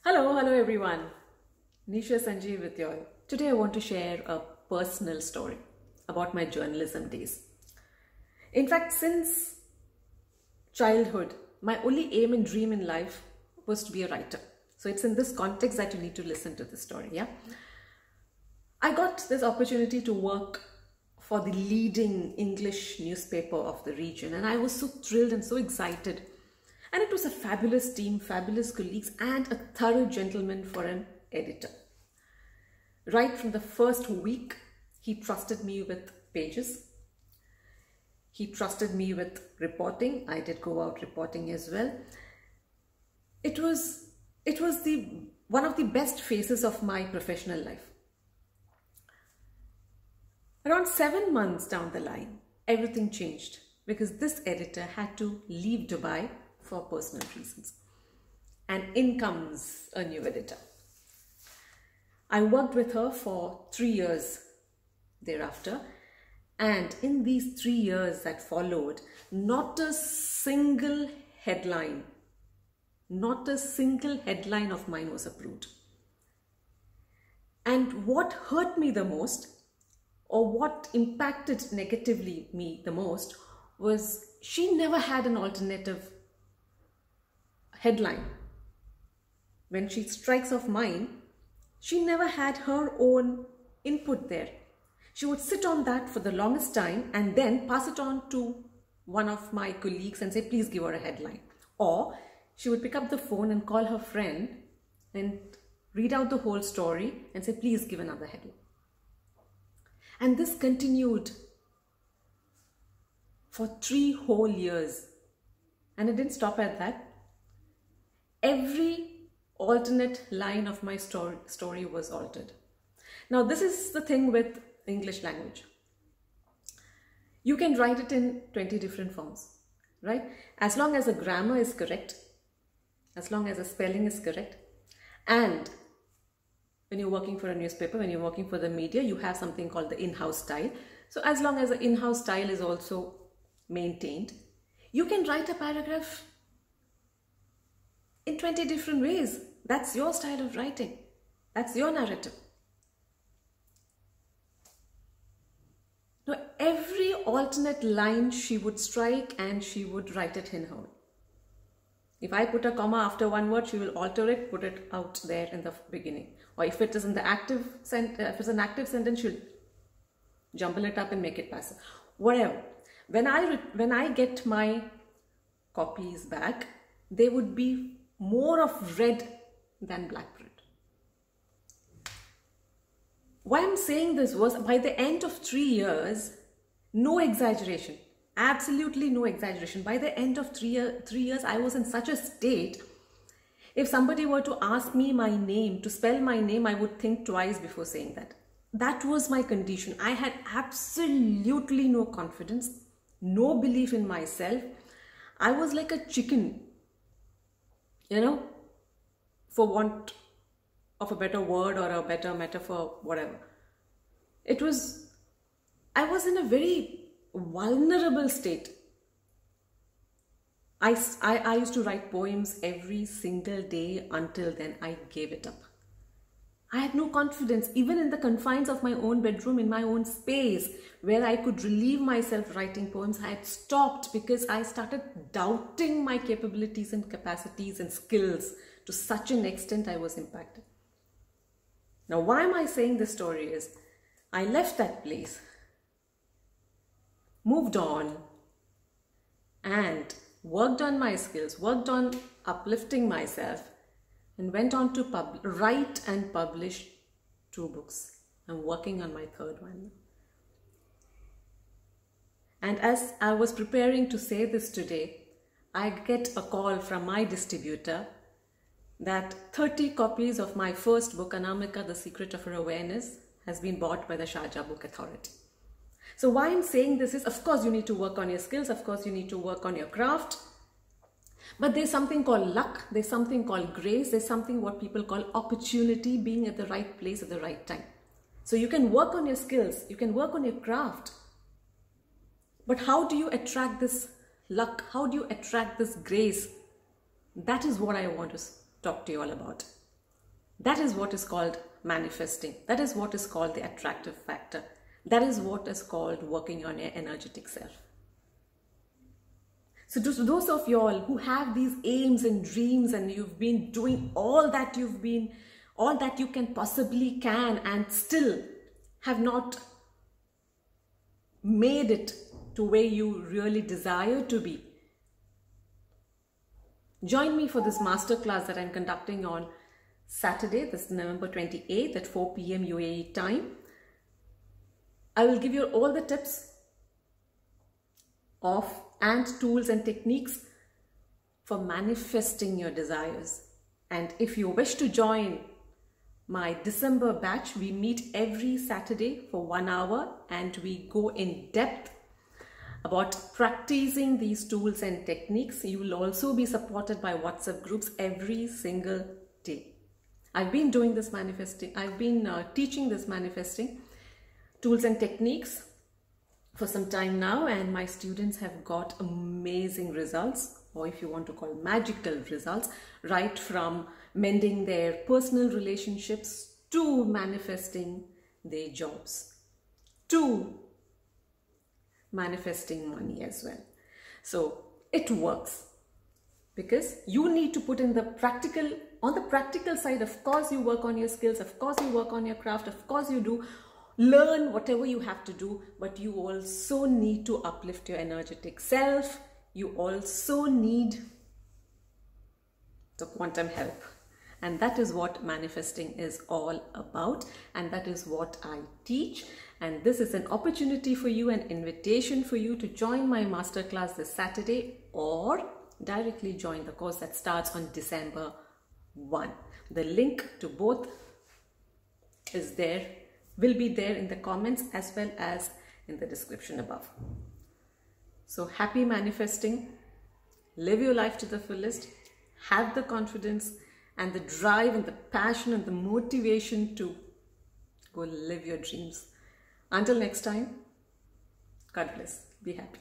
Hello everyone. Nisha Sanjeev with you all. Today I want to share a personal story about my journalism days. In fact, since childhood, my only aim and dream in life was to be a writer. So it's in this context that you need to listen to the story, yeah? I got this opportunity to work for the leading English newspaper of the region, and I was so thrilled and so excited. And it was a fabulous team, fabulous colleagues, and a thorough gentleman for an editor. Right from the first week, he trusted me with pages. He trusted me with reporting. I did go out reporting as well. It was one of the best phases of my professional life. Around 7 months down the line, everything changed because this editor had to leave Dubai for personal reasons. And in comes a new editor. I worked with her for 3 years thereafter, and in these 3 years that followed, not a single headline of mine was approved. And what hurt me the most, or what impacted negatively me the most, was she never had an alternative headline. When she strikes off mine, she never had her own input there. She would sit on that for the longest time and then pass it on to one of my colleagues and say, please give her a headline. Or she would pick up the phone and call her friend and read out the whole story and say, please give another headline. And this continued for 3 whole years. And it didn't stop at that. Every alternate line of my story was altered. Now, this is the thing with English language. You can write it in 20 different forms, right? As long as the grammar is correct, as long as the spelling is correct, and when you're working for a newspaper, when you're working for the media, you have something called the in-house style. So as long as the in-house style is also maintained, you can write a paragraph in 20 different ways. That's your style of writing. That's your narrative. Now, every alternate line she would strike and she would write it in her way. If I put a comma after one word, she will alter it, put it out there in the beginning. Or if it is in the if it's an active sentence, she'll jumble it up and make it passive. Whatever. When I get my copies back, they would be more of red than black print. Why I'm saying this was, by the end of 3 years, no exaggeration, absolutely no exaggeration. By the end of 3 years, I was in such a state. If somebody were to ask me my name, to spell my name, I would think twice before saying that. That was my condition. I had absolutely no confidence, no belief in myself. I was like a chicken, you know, for want of a better word or a better metaphor, whatever. I was in a very vulnerable state. I used to write poems every single day. Until then, I gave it up. I had no confidence, even in the confines of my own bedroom, in my own space, where I could relieve myself writing poems. I had stopped because I started doubting my capabilities and capacities and skills to such an extent I was impacted. Now, why am I saying this story is, I left that place, moved on, and worked on my skills, worked on uplifting myself, and went on to write and publish 2 books. I'm working on my 3rd one. And as I was preparing to say this today, I get a call from my distributor that 30 copies of my first book, Anamika, The Secret of Her Awareness, has been bought by the Sharjah Book Authority. So why I'm saying this is, of course, you need to work on your skills. Of course, you need to work on your craft. But there's something called luck. There's something called grace. There's something what people call opportunity, being at the right place at the right time. So you can work on your skills. You can work on your craft. But how do you attract this luck? How do you attract this grace? That is what I want to talk to you all about. That is what is called manifesting. That is what is called the attractive factor. That is what is called working on your energetic self. So to those of y'all who have these aims and dreams, and you've been doing all that you can possibly can, and still have not made it to where you really desire to be, join me for this masterclass that I'm conducting on Saturday, this is November 28th at 4 p.m. UAE time. I will give you all the tips and tools and techniques for manifesting your desires. And if you wish to join my December batch, we meet every Saturday for 1 hour and we go in depth about practicing these tools and techniques. You will also be supported by WhatsApp groups every single day. I've been doing this manifesting, I've been teaching this manifesting tools and techniques for some time now, and my students have got amazing results, or if you want to call magical results, right from mending their personal relationships to manifesting their jobs to manifesting money as well. So it works because you need to put in the practical. On the practical side, of course you work on your skills, of course you work on your craft, of course you do learn whatever you have to do, but you also need to uplift your energetic self. You also need the quantum help, and that is what manifesting is all about, and that is what I teach. And this is an opportunity for you, an invitation for you to join my masterclass this Saturday, or directly join the course that starts on December 1. The link to both is there, will be there in the comments as well as in the description above. So happy manifesting. Live your life to the fullest. Have the confidence and the drive and the passion and the motivation to go live your dreams. Until next time, God bless. Be happy.